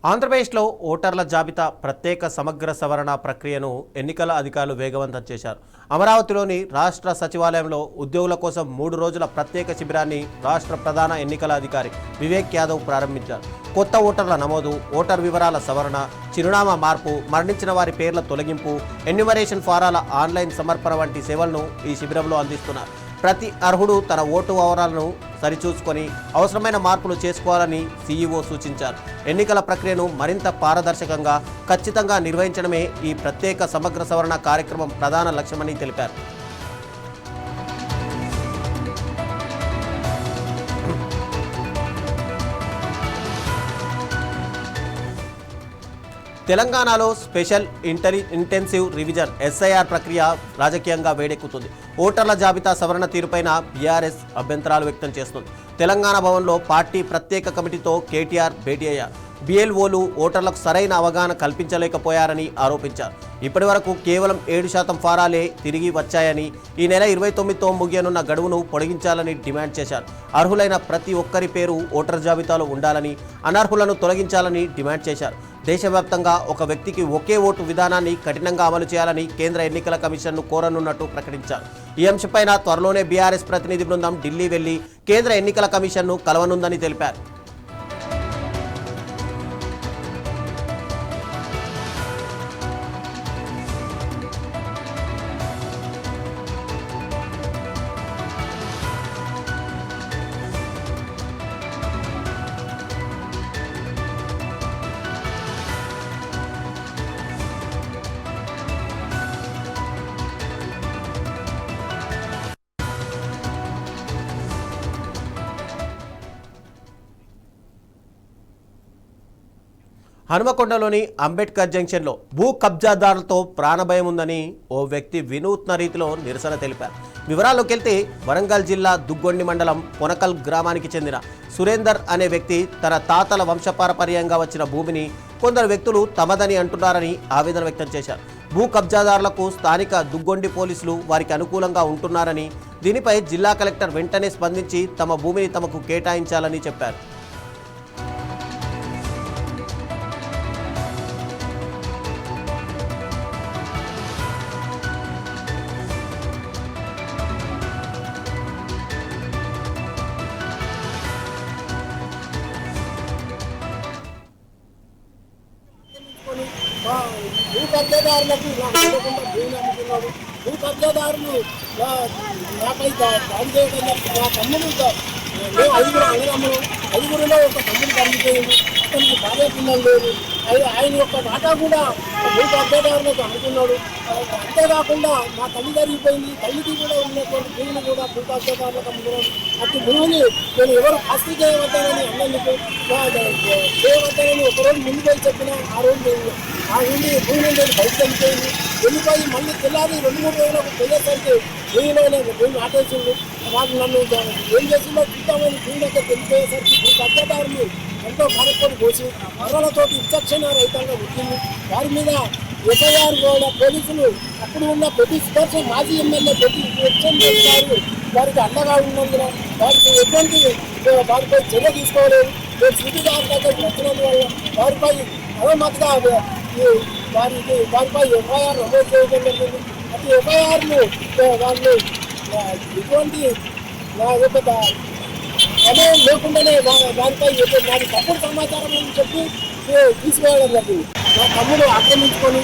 ఆంధ్రప్రదేశ్లో ఓటర్ల జాబితా ప్రత్యేక సమగ్ర సవరణ ప్రక్రియను ఎన్నికల అధికారులు వేగవంతం చేశారు. అమరావతిలోని రాష్ట్ర సచివాలయంలో ఉద్యోగుల కోసం 3 రోజుల ప్రత్యేక శిబిరాన్ని రాష్ట్ర ప్రధాన ఎన్నికల అధికారి వివేక్ యాదవ్ ప్రారంభించారు. కొత్త ఓటర్ల నమోదు, ఓటర్ వివరాల సవరణ, చిరునామా మార్పు, మరణించిన వారి పేర్ల తొలగింపు, ఎన్యూమరేషన్ ఫారాల ఆన్లైన్ సమర్పణ వంటి సేవలను ఈ శిబిరంలో అందిస్తున్నారు. ప్రతి అర్హుడు తన ఓటు వివరాలను సరిచూసుకొని అవసరమైన మార్పులు చేసుకోవాలని సీఈఓ సూచించారు. ఎన్నికల ప్రక్రియను మరింత పారదర్శకంగా, ఖచ్చితంగా నిర్వహించడమే ఈ ప్రత్యేక సమగ్ర సవరణ కార్యక్రమం ప్రధాన లక్ష్యమని తెలిపారు. తెలంగాణలో స్పెషల్ ఇంటెన్సివ్ రివిజన్ ఎస్ఐఆర్ ప్రక్రియ రాజకీయంగా వేడెక్కుతుంది. ఓటర్ల జాబితా సవరణ తీరుపైన బీఆర్ఎస్ అభ్యంతరాలు వ్యక్తం చేస్తుంది. తెలంగాణ భవన్లో పార్టీ ప్రత్యేక కమిటీతో కేటీఆర్ భేటీ అయ్యారు. బిఎల్ఓలు ఓటర్లకు సరైన అవగాహన కల్పించలేకపోయారని ఆరోపించారు. ఇప్పటి వరకు కేవలం 7% ఫారాలే తిరిగి వచ్చాయని, ఈ నెల 29తో ముగియనున్న గడువును పొడిగించాలని డిమాండ్ చేశారు. అర్హులైన ప్రతి ఒక్కరి పేరు ఓటర్ జాబితాలో ఉండాలని, అనర్హులను తొలగించాలని డిమాండ్ చేశారు. దేశవ్యాప్తంగా ఒక వ్యక్తికి ఒకే ఓటు విధానాన్ని కఠినంగా అమలు చేయాలని కేంద్ర ఎన్నికల కమిషన్ను కోరనున్నట్టు ప్రకటించారు. ఈ అంశంపైన త్వరలోనే బీఆర్ఎస్ ప్రతినిధి బృందం ఢిల్లీ వెళ్లి కేంద్ర ఎన్నికల కమిషన్ను కలవనుందని తెలిపారు. హనుమకొండలోని అంబేద్కర్ జంక్షన్లో భూ కబ్జాదారులతో ప్రాణభయం ఉందని ఓ వ్యక్తి వినూత్న రీతిలో నిరసన తెలిపారు. వివరాల్లోకి వెళ్తే వరంగల్ జిల్లా దుగ్గొండి మండలం పొనకల్ గ్రామానికి చెందిన సురేందర్ అనే వ్యక్తి తన తాతల వంశపారపర్యంగా వచ్చిన భూమిని కొందరు వ్యక్తులు తమదని అంటున్నారని ఆవేదన వ్యక్తం చేశారు. భూ కబ్జాదారులకు స్థానిక దుగ్గొండి పోలీసులు వారికి అనుకూలంగా ఉంటున్నారని, దీనిపై జిల్లా కలెక్టర్ వెంటనే స్పందించి తమ భూమిని తమకు కేటాయించాలని చెప్పారు. భూ కబ్జాదారులకు భూమి అమ్ముతున్నాడు. భూ కబ్జాదారులు నాపై దాడి చేయడం నా తమ్ముడు మేము 5 అన్నదమ్ములు, 5లో ఒక తమ్ముడు చనిపోయింది. అతనికి భార్య పిల్లలు లేరు. ఆయన యొక్క మాట కూడా భూ కబ్జాదారులకు అమ్ముతున్నాడు. అంతేకాకుండా మా తల్లి జరిగిపోయింది, తల్లికి కూడా ఉన్నటువంటి భూమిని కూడా భూ కబ్జాదారులకు అమ్ముతున్నాడు. అటు భూమిని నేను ఎవరు ఆస్తి చేయవద్దానని అన్నందుకు చేయవద్దానని ఒకరోజు ముందు పోయి చెప్పిన ఆ నుండి భూమి నుండి బయట వెళ్ళిపోయింది. వెళ్ళిపోయి మళ్ళీ తెల్లారి 2-3 రోజులకు వెళ్ళేసరికి భూమి ఆటేసింది. వాళ్ళు నన్ను ఏం చేసిందో చూద్దామని భూమి దగ్గర వెళ్ళిపోయేసరికి భూ కబ్జాదారులు ఎంతో కార్యక్రమం పోసి మరణలతోటి విచక్షణ రహితంగా వచ్చింది. వారి మీద ఎఫ్ఐఆర్ కూడా పోలీసులు అప్పుడు ఉన్న ప్రతి స్పర్శ మాజీ ఎమ్మెల్యే ప్రతి ఎక్షన్ చేస్తారు. వారికి అండగా ఉన్నందున వారికి ఎటువంటి వారిపై చర్య తీసుకోలేదు. సిటీ గారి దగ్గర వచ్చినందువల్ల వారిపై అలమతిగా వారిపై ఎఫ్ఐఆర్ నమోదు చేయడం జరిగింది. అటు ఎఫ్ఐఆర్ను వాళ్ళు ఎటువంటి సమయం లేకుండానే వారిపై వారి తప్పుడు సమాచారం అని చెప్పి తీసివేయడం జరిగింది. మా తమ్ముడు ఆక్రమించుకొని